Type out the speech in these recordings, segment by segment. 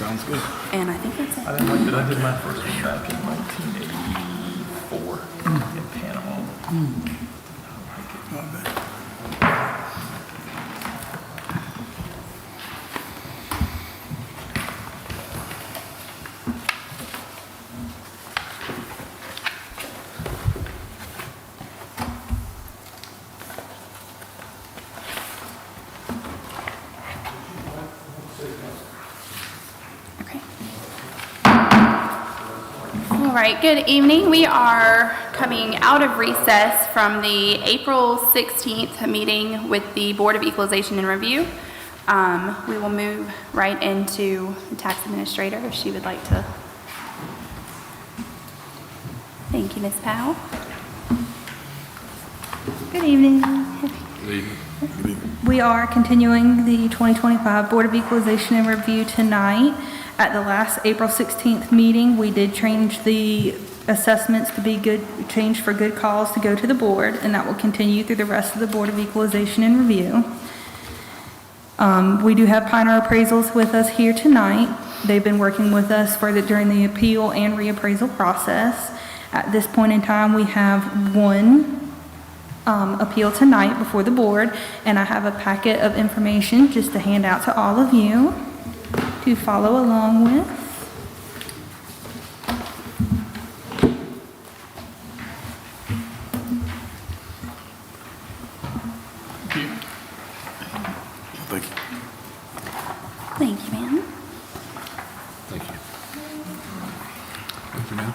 Sounds good. And I think that's it. I didn't like that. I did my first one back in 1984 in Panama. Not bad. Okay. All right, good evening. We are coming out of recess from the April 16th meeting with the Board of Equalization and Review. We will move right into the tax administrator if she would like to. Thank you, Ms. Powell. Good evening. Good evening. We are continuing the 2025 Board of Equalization and Review tonight. At the last April 16th meeting, we did change the assessments to be changed for good cause to go to the board, and that will continue through the rest of the Board of Equalization and Review. We do have Pioneer Appraisals with us here tonight. They've been working with us during the appeal and reappraisal process. At this point in time, we have one appeal tonight before the board, and I have a packet of information just to hand out to all of you to follow along with. Thank you. Thank you, ma'am. Thank you. Thank you, ma'am.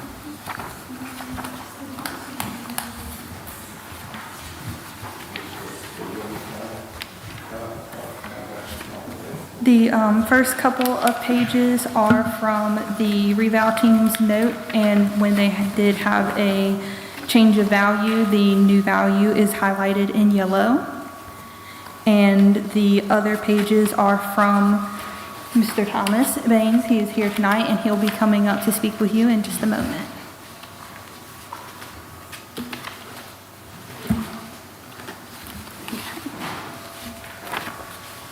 The first couple of pages are from the reval team's note, and when they did have a change of value, the new value is highlighted in yellow. And the other pages are from Mr. Thomas Baines. He is here tonight, and he'll be coming up to speak with you in just a moment.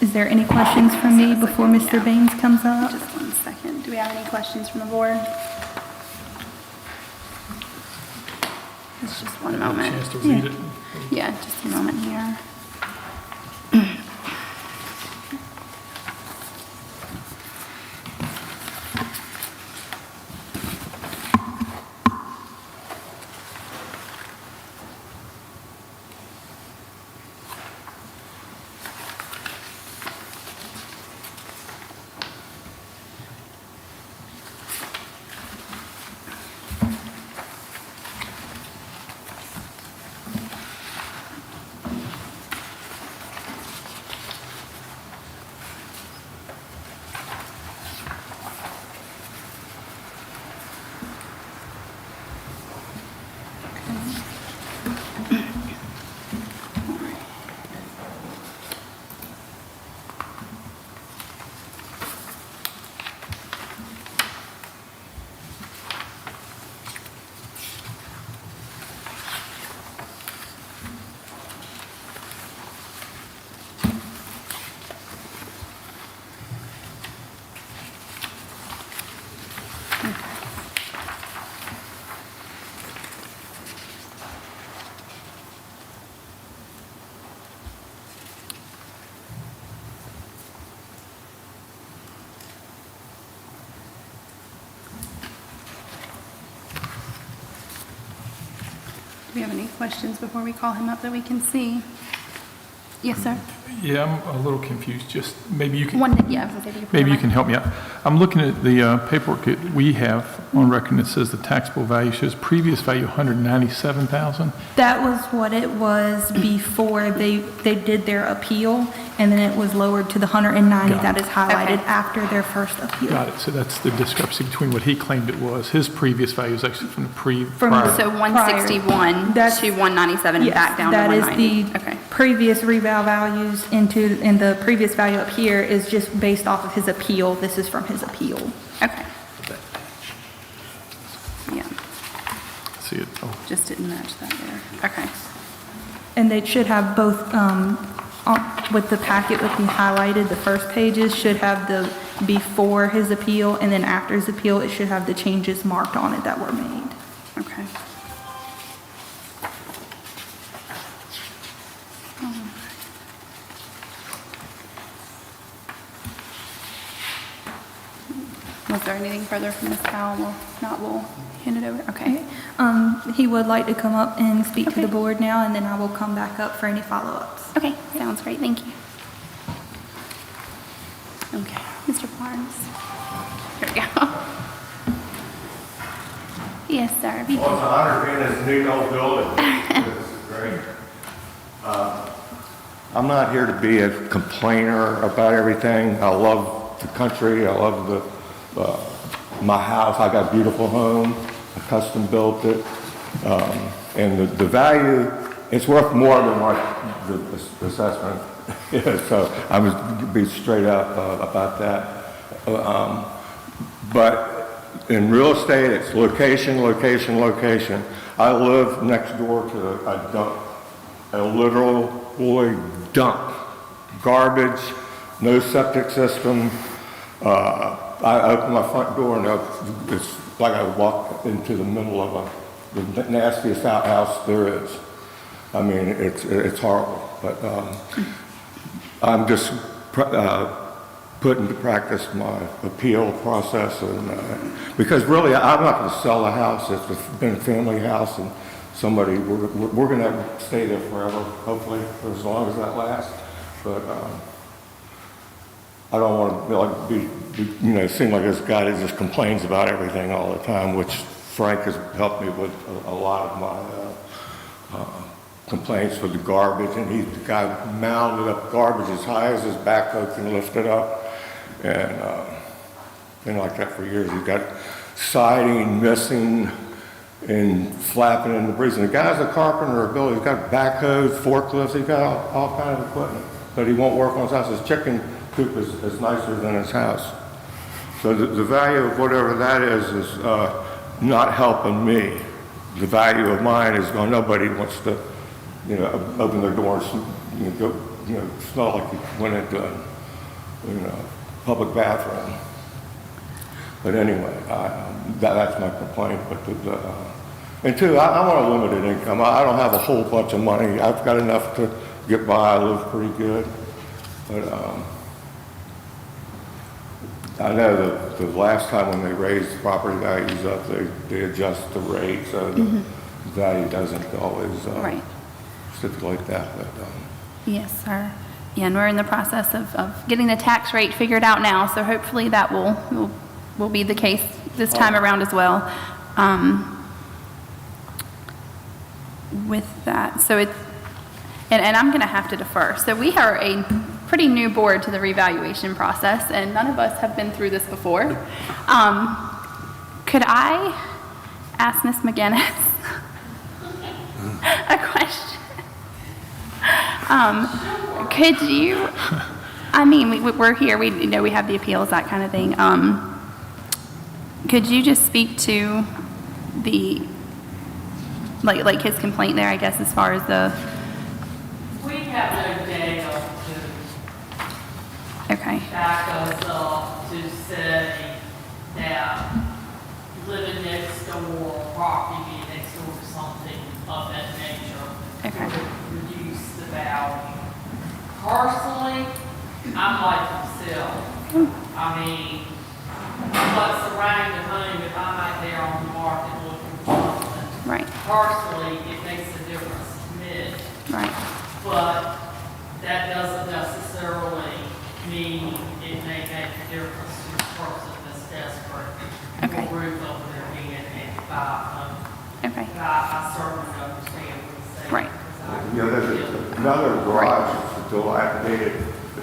Is there any questions from me before Mr. Baines comes up? Just 1 second. Do we have any questions from the board? It's just one moment. Chance to read it. Yeah, just a moment here. Do we have any questions before we call him up that we can see? Yes, sir. Yeah, I'm a little confused. Just maybe you can. Yeah, I was gonna say, Maybe you can help me out. I'm looking at the paperwork that we have on record that says the taxable value shows previous value 197,000. That was what it was before they did their appeal, and then it was lowered to the 190 Got that it. is highlighted Okay. after their first appeal. Got it. So that's the discrepancy between what he claimed it was. His previous value is actually from the From prior. So 161 That's- to 197 Yes, back down to that is 190. the Okay. previous reval values and the previous value up here is just based off of his appeal. This is from his appeal. Okay. Yeah, See it. Oh, just didn't match that there. Okay. And they should have both, with the packet with the highlighted, the first pages should have the before his appeal, and then after his appeal, it should have the changes marked on it that were made. Okay. Was there anything further from Ms. Powell? Well, if not, we'll hand it over. Okay. He would like to come up and speak to Okay. the board now, and then I will come back up for any follow-ups. Okay, sounds great. Thank you. Okay, Mr. Barnes. Here we go. Yes, sir. Well, it's an honor being in this new old building. This is great. I'm not here to be a complainer about everything. I love the country. I love my house. I got a beautiful home. I custom built it. And the value, it's worth more than what the assessment is. So I was be straight up about that. But in real estate, it's location, location, location. I live next door to a dump, a literal dump. Garbage, no septic system. I open my front door and it's like I walk into the middle of the nastiest outhouse there is. I mean, it's horrible. But I'm just put into practice my appeal process, and because really I'm not going to sell a house. It's been a family house, and somebody we're going to stay there forever, hopefully for as long as that lasts. But I don't want to be seem like this guy that just complains about everything all the time, which Frank has helped me with a lot of my complaints with the garbage, and he's the guy who mounded up garbage as high as his backhoe can lift it up. And been like that for years. You've got siding missing and flapping in the breeze. And the guy's a carpenter or a builder. He's got backhoes, forklifts. He's got all kind of equipment, but he won't work on his house. His chicken coop is nicer than his house. So the value of whatever that is not helping me. The value of mine is going. Nobody wants to, open their doors, go, smell like you went into a, public bathroom. But anyway, that's my complaint. But and two, I want a limited income. I don't have a whole bunch of money. I've got enough to get by. I live pretty good. But I know that the last time when they raised property values up, they adjust the rate, so the value doesn't always Right. stipulate that. But Yes, sir. Yeah, and we're in the process of getting the tax rate figured out now, so hopefully that will be the case this time around as well. With that, so it's, and I'm going to have to defer. So we are a pretty new board to the revaluation process, and none of us have been through this before. Could I ask Ms. McGinnis a question? Could you, I mean, we're here, we know we have the appeals, that kind of thing. Could you just speak to the, like his complaint there, I guess, as far as the, We have no data okay, to back us up to say that living next door, property being next door to something of that nature Okay. would reduce the value. Personally, I'm like myself. I mean, what's surrounding the home, if I'm out there on the market looking for something, right, personally, it makes a difference to me. right, But that doesn't necessarily mean it may make a difference to the person that's desperate Okay. for a roof over their head and to buy a home. okay, But I certainly understand what you're saying. Right. there's another garage that's dilapidated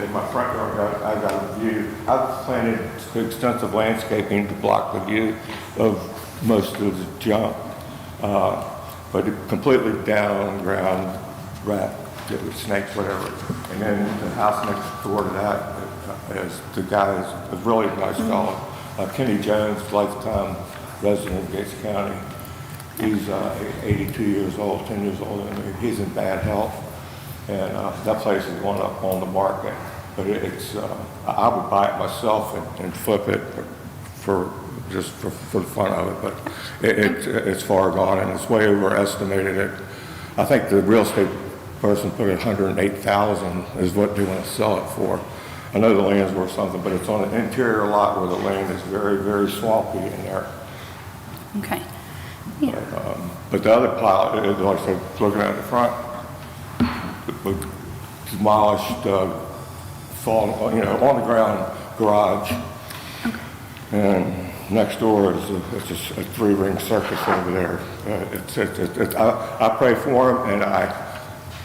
in my front yard. I got a view. I've planted extensive landscaping to block the view of most of the junk, but it completely down on the ground, rat, snakes, whatever. And then the house next door to that is the guy is a really nice fellow, Kenny Jones, lifetime resident of Gates County. He's 82 years old, 10 years older than me. He's in bad health, and that place is going up on the market. but it's, I would buy it myself and flip it for the fun of it, but it's far gone and it's way overestimated. I think the real estate person put $108,000 is what they want to sell it for. I know the land's worth something, but it's on an interior lot where the land is very, very swampy in there. Okay. Yeah. But the other pile, like I said, looking at the front, demolished, fallen, on the ground garage. Okay. And next door is it's a 3-ring circus over there. I pray for them and I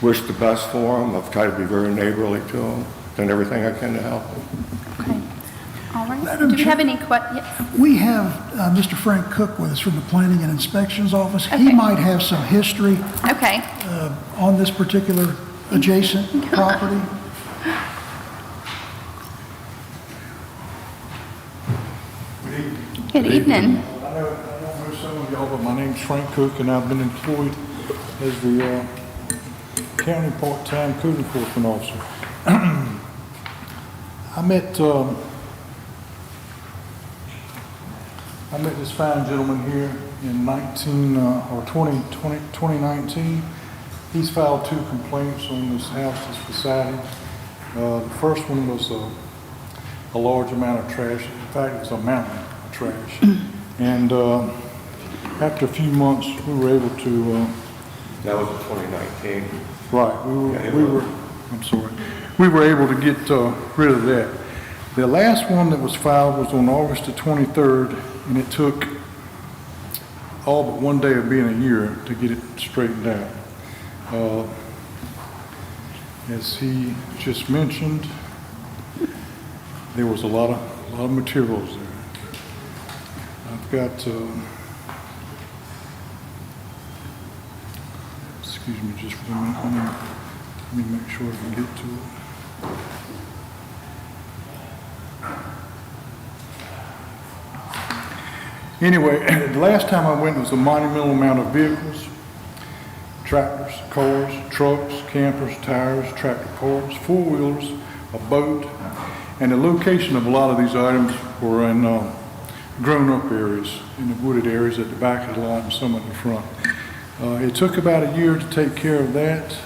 wish the best for them. I've tried to be very neighborly to them, done everything I can to help them. Okay. All right. Madam Do we have Chair- any Yes. We have Mr. Frank Cook with us from the Planning and Inspections Office. Okay. He might have some history Okay. on this particular adjacent property. Good evening. I don't know some of y'all, but my name's Frank Cook, and I've been employed as the county part-time code enforcement officer. I met this fine gentleman here in 2019. He's filed 2 complaints on this house that's beside him. The first one was a large amount of trash. In fact, it was a mountain of trash. And after a few months, we were able to, That was in 2019. right, we were able to get rid of that. The last one that was filed was on August the 23rd, and it took all but 1 day of being a year to get it straightened out. As he just mentioned, there was a lot of materials there. I've got, excuse me just for a minute, let me make sure I can get to it. Anyway, the last time I went was a monumental amount of vehicles, tractors, cars, trucks, campers, tires, tractor parts, 4-wheelers, a boat, and the location of a lot of these items were in grown-up areas, in the wooded areas at the back of the lot and some at the front. It took about a year to take care of that.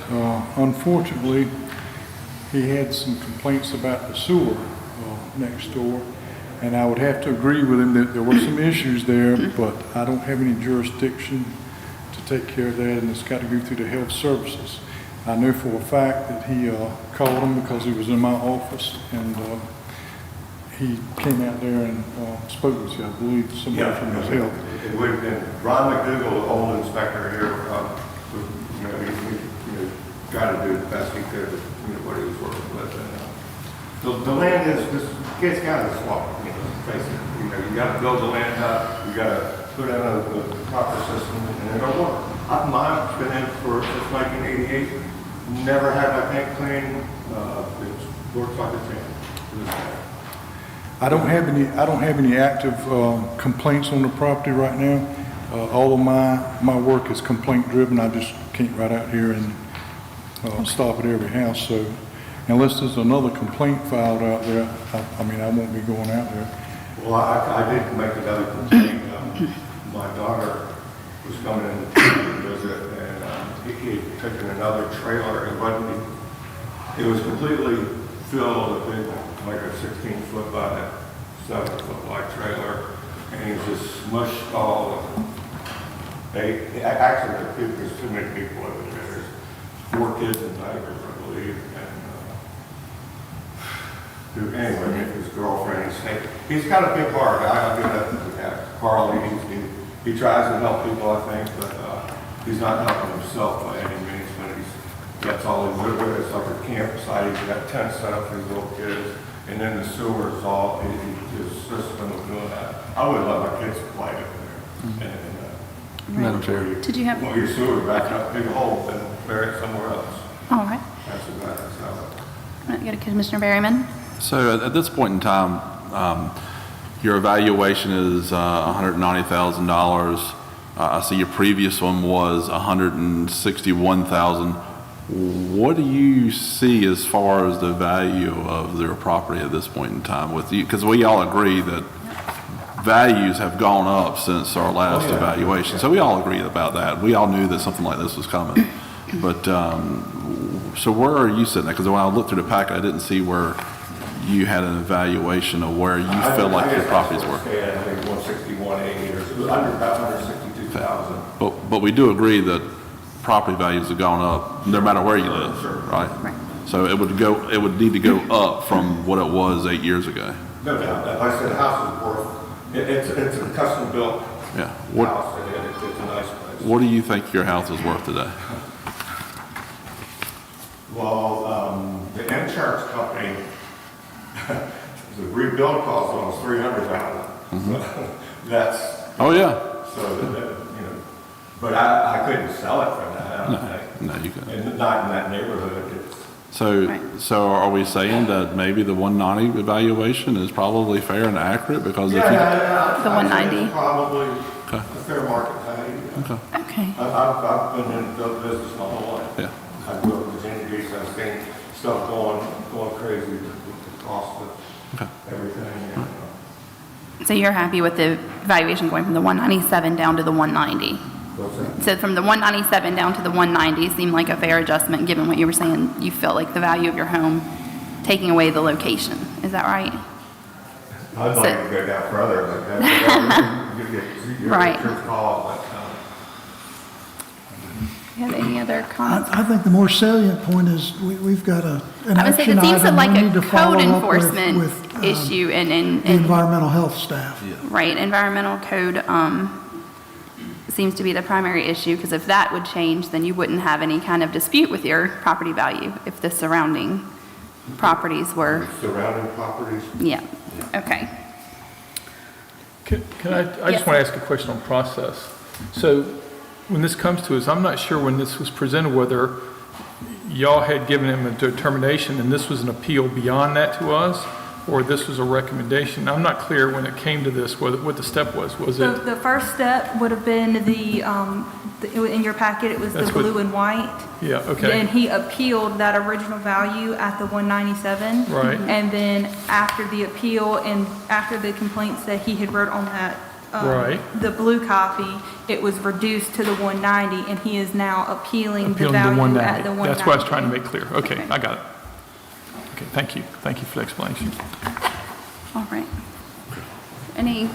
Unfortunately, he had some complaints about the sewer next door, and I would have to agree with him that there were some issues there, but I don't have any jurisdiction to take care of that, and it's got to go through the health services. I know for a fact that he called him because he was in my office, and he came out there and spoke with you, I believe, somebody from his health. It would have been Ron McDougall, the old inspector here, he tried to do the best he could with what he was working with. And, the land is, this kid's got to swap, face it. You got to build the land up, you got to put in a proper system, and it'll work. Mine's been in since 1988, never had my tank cleaned, it works like a champ. I don't have any active complaints on the property right now. All of my work is complaint driven. I just can't right out here and stop at every house. So unless there's another complaint filed out there, I mean, I won't be going out there. Well, I did make another complaint. My daughter was coming in to visit, and he had taken another trailer. It was completely filled with big, like a 16-foot by 7-foot wide trailer, and he was just smushed all. Actually, there's too many people over there. There's 4 kids in diapers, I believe, and anyway, his girlfriend. He's got a big heart. I'll give that to Carly. He tries to help people, I think, but he's not helping himself by any means. But that's all he lives with. It's like a campsite. He's got tents set up for his little kids. And then the sewer is all, his system of doing that. I would let my kids play up there. Madam Chair. Did you have? Well, your sewer back up, big hole, then bury it somewhere else. All right. That's about it. I'm going to go to Commissioner Berryman. So at this point in time, your evaluation is $190,000. I see your previous one was $161,000. What do you see as far as the value of their property at this point in time with you? Because we all agree that values have gone up since our last evaluation. So we all agree about that. We all knew that something like this was coming. But, so where are you sitting at? Because when I looked through the packet, I didn't see where you had an evaluation of where you feel like your property's worth. I think 161.80 or so, under about 162,000. But we do agree that property values have gone up no matter where you live, right? So it would need to go up from what it was 8 years ago. No doubt. Like I said, the house is worth, it's a custom built Yeah. house, and it's a nice place. What do you think your house is worth today? Well, the insurance company, the rebuild cost almost $300,000. That's, Oh, yeah. so, but I couldn't sell it for that, I don't think. No, you couldn't. And not in that neighborhood. So are we saying that maybe the 190 evaluation is probably fair and accurate? Because if you, The 190. It's probably Okay. a fair market value. okay, Okay. I've been in the business my whole life. yeah, I grew up in Virginia Beach, I've seen stuff going crazy with the cost of okay. everything. So you're happy with the valuation going from the 197 down to the 190? What's that? So from the 197 down to the 190 seemed like a fair adjustment, given what you were saying. You felt like the value of your home, taking away the location. Is that right? I'd like to go down further, but that's, you're Right. your call, but, You have any other comments? I think the more salient point is we've got an I would say action that seems item like we a need to follow code up enforcement with issue the and environmental health staff. right, environmental code seems to be the primary issue, because if that would change, then you wouldn't have any kind of dispute with your property value if the surrounding properties were, surrounding properties. yeah, okay. Can I Yes. just want to ask a question on process. So when this comes to us, I'm not sure when this was presented whether y'all had given him a determination and this was an appeal beyond that to us, or this was a recommendation. I'm not clear when it came to this, what the step was. Was So it, the first step would have been in your packet, it was the That's what- blue and white. yeah, okay, And he appealed that original value at the 197. Right. And then after the appeal and after the complaints that he had wrote on that, Right. the blue copy, it was reduced to the 190, and he is now appealing the appealing to value at 190. the 190. That's what I was trying to make clear. Okay, I got it. Okay, thank you. Thank you for the explanation. All right. Any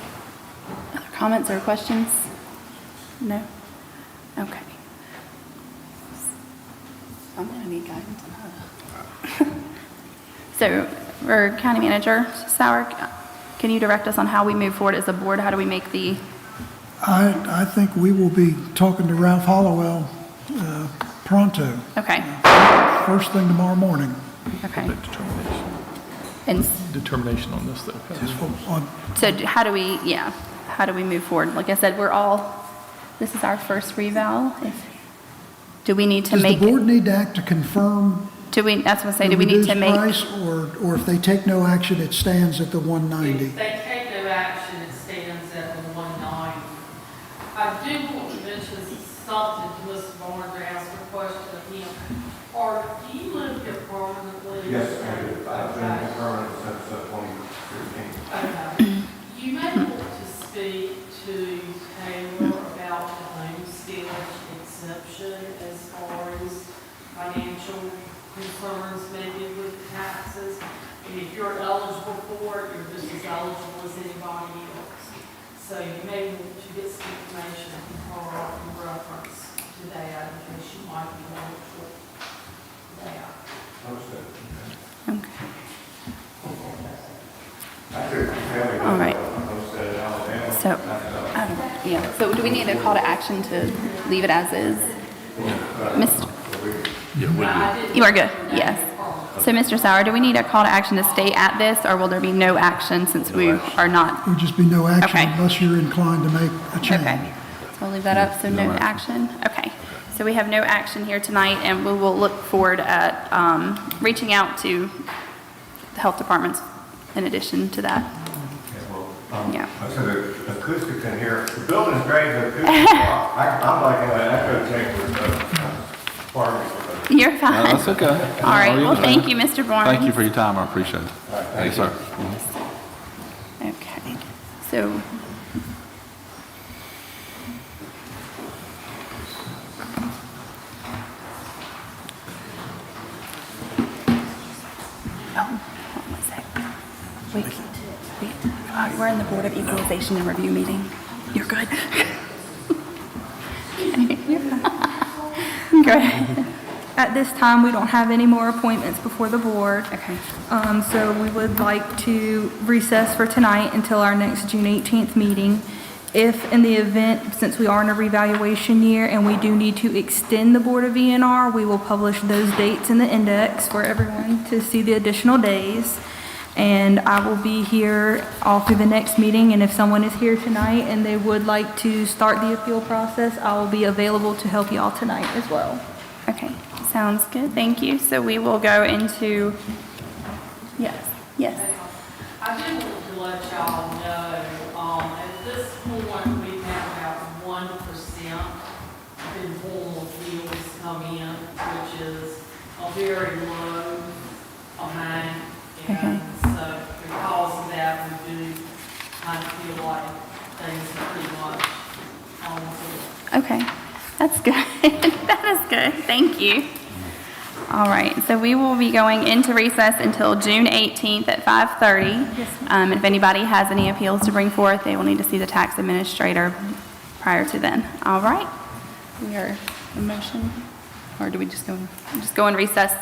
other comments or questions? No? Okay. I'm gonna need guidance on that. So, for County Manager Sauer, can you direct us on how we move forward as a board? How do we make the, I think we will be talking to Ralph Hollowell pronto, okay, first thing tomorrow morning. okay. Determination. And Determination on this, though. On- so how do we, yeah, how do we move forward? Like I said, this is our first reval. Do we need to Does the make, board need to act to confirm that's what I say, the do we need to reduced make? price, or if they take no action, it stands at the 190? If they take no action, it stands at the 190. I do want to mention something to Mr. Barnes, to ask a question of him. Do you live here permanently? Yes, I do. I've been Okay. permanent since 2013. Okay. You may want to speak to Taylor about the homestead exception as far as financial concerns maybe with taxes. And if you're eligible for it, you're just as eligible as anybody else. So you may want to get some information from her in reference to that, in case you might be eligible for that. Understood. Okay. I took family All right. homestead in Alabama. So, yeah, so do we need a call to action to leave it as is? Mr. You are good, yes. So, Mr. Sauer, do we need a call to action to stay at this, or will there be no action since we are not? There would just be no action Okay. unless you're inclined to make a change. Okay, so we'll leave that up, so no action? Okay, so we have no action here tonight, and we will look forward at reaching out to the health departments in addition to that. Yeah. I said the acoustics in here, the building's great, the acoustics are, I'm like in an echo chamber, pardon me for the You're fine. No, that's okay. All right, well, thank you, Mr. Barnes. Thank you for your time, I appreciate it. Yes, sir. Okay, so. Oh, hold on one sec. Wait, we're in the Board of Equalization and Review meeting. You're good. You're fine. Go ahead. At this time, we don't have any more appointments before the board. Okay. So we would like to recess for tonight until our next June 18th meeting. If in the event, since we are in a revaluation year and we do need to extend the Board of ENR, we will publish those dates in the index for everyone to see the additional days. And I will be here all through the next meeting, and if someone is here tonight and they would like to start the appeal process, I will be available to help you all tonight as well. Okay, sounds good, thank you. So we will go into, yes. I do want to let y'all know, at this point, we have about 1% informal appeals come in, which is a very low amount. And so because of that, we do kind of feel like things are pretty much on the Okay, that's good. That is good, thank you. All right, so we will be going into recess until June 18th at 5:30. Yes, And if anybody has any appeals to bring forth, they will need to see the tax administrator prior to then. All right, we are in motion, or do we just go in recess?